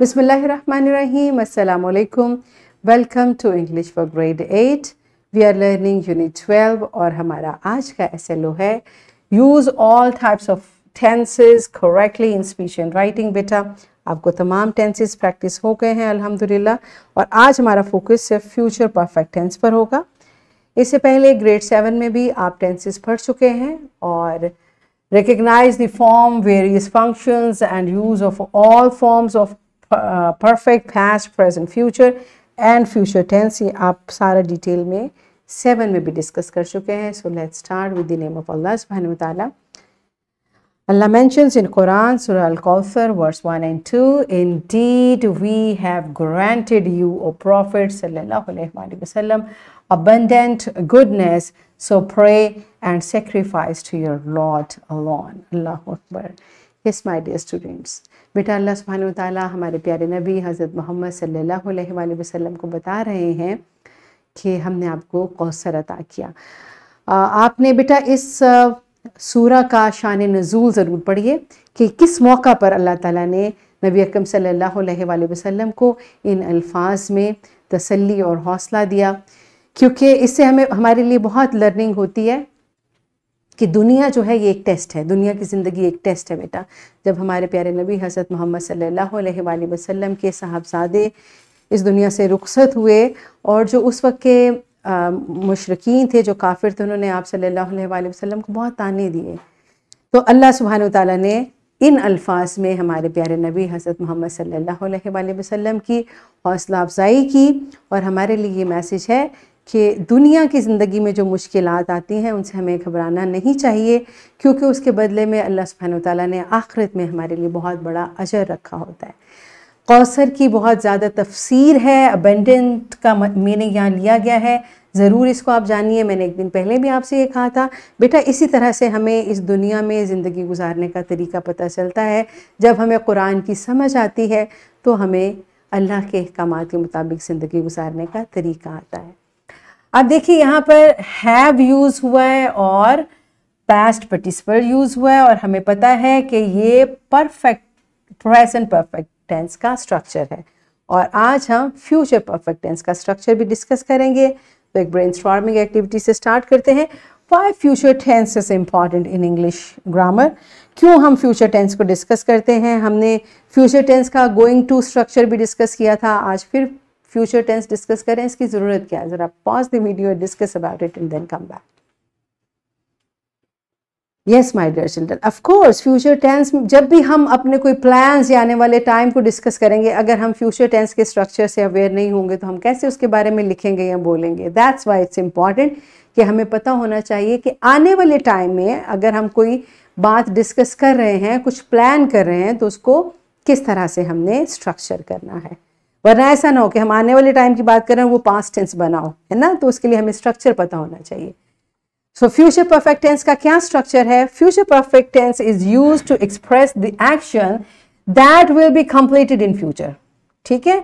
Bismillahirrahmanirrahim. Assalamu alaikum. Welcome to English for grade 8. We are learning unit 12 और हमारा आज का SLO है Use all types of tenses correctly in speech and writing. बेटा आपको तमाम tenses practice हो गए हैं अल्हम्दुलिल्लाह और आज हमारा फोकस सिर्फ future perfect tense पर होगा। इससे पहले grade 7 में भी आप tenses पढ़ चुके हैं और recognize the form, various functions and use of all forms of perfect, past, present, future and future tense ये आप सारा डिटेल में 7 में भी डिस्कस कर चुके हैं। So let's start with the name of Allah subhanahu wa ta'ala. Allah mentions in Quran, Surah Al-Kawthar, verse 1 and 2, Indeed we have granted you, O Prophet sallallahu alaihi wasallam, abundant goodness, so pray and sacrifice to your Lord alone. Allahu Akbar. Yes, my dear students. बेटा अल्लाह सुब्हानहू व तआला हमारे प्यारे नबी हज़रत मोहम्मद सल्लल्लाहु अलैहि वसल्लम को बता रहे हैं कि हमने आपको कौसर अता किया। आपने बेटा इस सूरा का शान नज़ूल ज़रूर पढ़िए कि किस मौका पर अल्लाह ताला ने नबी अकरम सल्लल्लाहु अलैहि वसल्लम को इन अल्फाज में तसल्ली और हौसला दिया, क्योंकि इससे हमारे लिए बहुत लर्निंग होती है कि दुनिया जो है ये एक टेस्ट है, दुनिया की ज़िंदगी एक टेस्ट है बेटा। जब हमारे प्यारे नबी हज़रत मोहम्मद सल्लल्लाहु अलैहि वसल्लम के साहबज़ादे इस दुनिया से रुखसत हुए और जो उस वक्त के मुशरिकीन थे, जो काफिर थे, उन्होंने आप सल्लल्लाहु अलैहि वसल्लम को बहुत ताने दिए। तो अल्लाह सुब्हानहू व तआला ने इन अल्फाज में हमारे प्यारे नबी हज़रत मोहम्मद सल्लल्लाहु अलैहि वसल्लम की हौसला अफजाई की और हमारे लिए ये मैसेज है कि दुनिया की ज़िंदगी में जो मुश्किलात आती हैं उनसे हमें घबराना नहीं चाहिए, क्योंकि उसके बदले में अल्लाह सुब्हानहू व तआला ने आखिरत में हमारे लिए बहुत बड़ा अजर रखा होता है। कौसर की बहुत ज़्यादा तफसीर है, अबेंडेंट का मीनिंग यहाँ लिया गया है, ज़रूर इसको आप जानिए। मैंने एक दिन पहले भी आपसे ये कहा था बेटा, इसी तरह से हमें इस दुनिया में ज़िंदगी गुजारने का तरीका पता चलता है। जब हमें कुरान की समझ आती है तो हमें अल्लाह के अहकामात के मुताबिक ज़िंदगी गुजारने का तरीका आता है। अब देखिए यहाँ पर हैव यूज़ हुआ है और पास्ट पार्टिसिपल यूज़ हुआ है और हमें पता है कि ये परफेक्ट प्रेजेंट परफेक्ट टेंस का स्ट्रक्चर है और आज हम फ्यूचर परफेक्ट टेंस का स्ट्रक्चर भी डिस्कस करेंगे। तो एक ब्रेनस्टॉर्मिंग एक्टिविटी से स्टार्ट करते हैं। Why future tense is important in English grammar? क्यों हम फ्यूचर टेंस को डिस्कस करते हैं? हमने फ्यूचर टेंस का गोइंग टू स्ट्रक्चर भी डिस्कस किया था, आज फिर फ्यूचर टेंस डिस्कस करें, इसकी ज़रूरत क्या है? ज़रा pause the video, discuss about it and then come back. Yes my dear children, of course future tense जब भी हम अपने कोई प्लान्स या आने वाले टाइम को डिस्कस करेंगे, अगर हम फ्यूचर टेंस के स्ट्रक्चर से अवेयर नहीं होंगे तो हम कैसे उसके बारे में लिखेंगे या बोलेंगे? दैट्स वाई इट्स इम्पॉर्टेंट कि हमें पता होना चाहिए कि आने वाले टाइम में अगर हम कोई बात डिस्कस कर रहे हैं, कुछ प्लान कर रहे हैं, तो उसको किस तरह से हमने स्ट्रक्चर करना है। वरना ऐसा ना हो कि हम आने वाले टाइम की बात कर रहे हैं वो पास्ट टेंस बनाओ, है ना, तो उसके लिए हमें स्ट्रक्चर पता होना चाहिए। सो फ्यूचर परफेक्ट टेंस का क्या स्ट्रक्चर है? Future perfect tense is used to express the action that will be completed in future. ठीक है,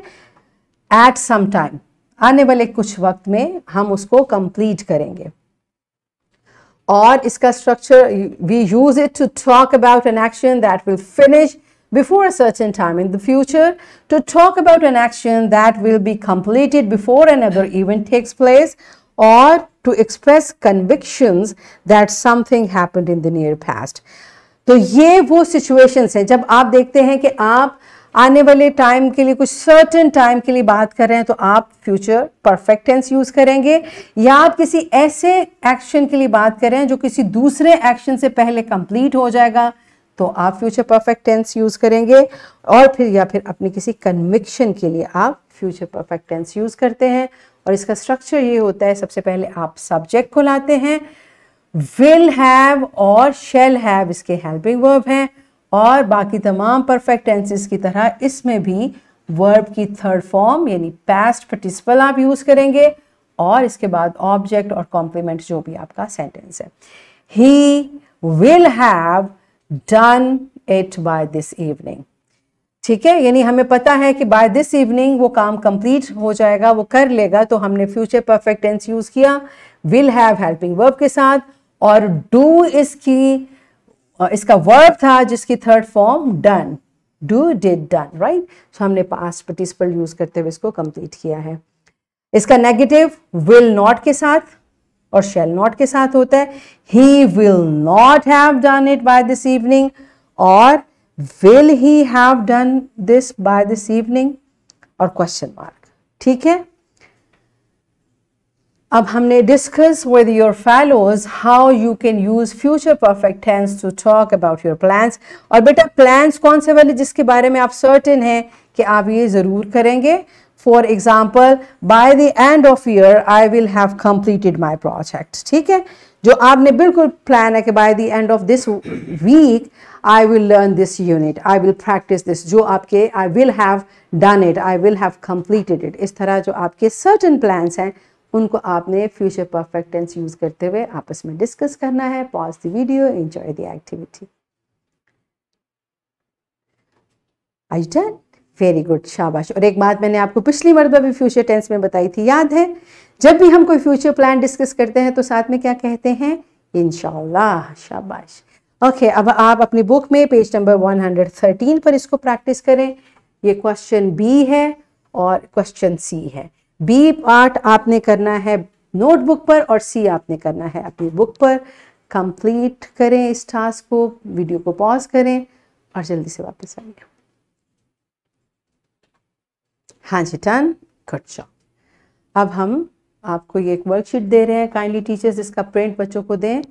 एट सम टाइम, आने वाले कुछ वक्त में हम उसको कंप्लीट करेंगे। और इसका structure we use it to talk about an action that will finish before a certain time in the future, to talk about an action that will be completed before another event takes place, or to express convictions that something happened in the near past. तो ये वो situations हैं जब आप देखते हैं कि आप आने वाले टाइम के लिए, कुछ certain टाइम के लिए बात कर रहे हैं, तो आप फ्यूचर परफेक्ट टेंस यूज करेंगे, या आप किसी ऐसे एक्शन के लिए बात कर रहे हैं जो किसी दूसरे एक्शन से पहले कंप्लीट हो जाएगा, तो आप फ्यूचर परफेक्ट टेंस यूज़ करेंगे। और फिर अपनी किसी कन्विक्शन के लिए आप फ्यूचर परफेक्ट टेंस यूज़ करते हैं। और इसका स्ट्रक्चर ये होता है, सबसे पहले आप सब्जेक्ट को लाते हैं, विल हैव और शैल हैव इसके हेल्पिंग वर्ब हैं, और बाकी तमाम परफेक्ट टेंसेस की तरह इसमें भी वर्ब की थर्ड फॉर्म यानी पास्ट पार्टिसिपल आप यूज़ करेंगे, और इसके बाद ऑब्जेक्ट और कॉम्प्लीमेंट जो भी आपका सेंटेंस है। He will have done it by this evening। ठीक है, यानी हमें पता है कि by this evening वो काम कंप्लीट हो जाएगा, वो कर लेगा, तो हमने फ्यूचर परफेक्ट टेंस यूज किया will have हेल्पिंग वर्ब के साथ, और do इसका वर्ब था जिसकी third form done, do, did, done, right. So हमने पास्ट पार्टिसिपल यूज करते हुए इसको कंप्लीट किया है। इसका नेगेटिव विल नॉट के साथ और शैल नॉट के साथ होता है। He will not have done it by this evening और will he have done this by this evening और क्वेश्चन मार्क। ठीक है, अब हमने discuss with your fellows how you can use future perfect tense to talk about your plans. और बेटा plans कौन से वाले जिसके बारे में आप सर्टेन हैं कि आप ये जरूर करेंगे। For example, by the end of year I will have completed my project. ठीक है, जो आपने बिल्कुल प्लान है कि by the end of this week I will learn this unit, I will practise this, जो आपके I will have done it, I will have completed it, इस तरह जो आपके सर्टेन प्लान्स हैं उनको आपने फ्यूचर परफेक्ट टेंस यूज करते हुए आपस में डिस्कस करना है। Pause the video, enjoy the activity. Are you done? Very good, शाबाश। और एक बात मैंने आपको पिछली मरतबा भी फ्यूचर टेंस में बताई थी, याद है? जब भी हम कोई फ्यूचर प्लान डिस्कस करते हैं तो साथ में क्या कहते हैं? इंशाअल्लाह। शाबाश। ओके, अब आप अपनी बुक में पेज नंबर 113 पर इसको प्रैक्टिस करें। ये क्वेश्चन बी है और क्वेश्चन सी है। बी पार्ट आपने करना है नोटबुक पर और सी आपने करना है अपनी बुक पर। कंप्लीट करें इस टास्क को, वीडियो को पॉज करें और जल्दी से वापस आइए। हाँ जी, डन, गुड जॉब। अब हम आपको ये एक वर्कशीट दे रहे हैं, काइंडली टीचर्स इसका प्रिंट बच्चों को दें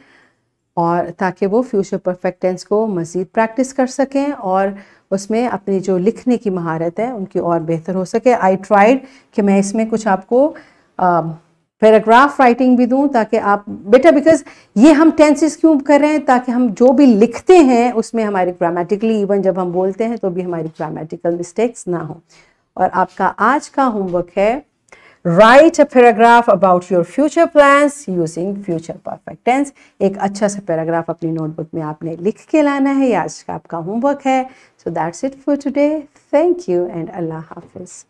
और ताकि वो फ्यूचर परफेक्ट टेंस को मज़ीद प्रैक्टिस कर सकें और उसमें अपनी जो लिखने की महारत है उनकी और बेहतर हो सके। आई ट्राइड कि मैं इसमें कुछ आपको पैराग्राफ राइटिंग भी दूं ताकि आप बेटा, बिकॉज ये हम टेंसेस क्यों कर रहे हैं, ताकि हम जो भी लिखते हैं उसमें हमारी ग्रामेटिकली, इवन जब हम बोलते हैं तो भी हमारी ग्रामेटिकल मिस्टेक्स ना हो। और आपका आज का होमवर्क है write a paragraph about your future plans using future perfect tense. एक अच्छा सा पैराग्राफ अपनी नोटबुक में आपने लिख के लाना है। ये आज का आपका होमवर्क है। So that's it for today. Thank you and अल्लाह हाफिज़।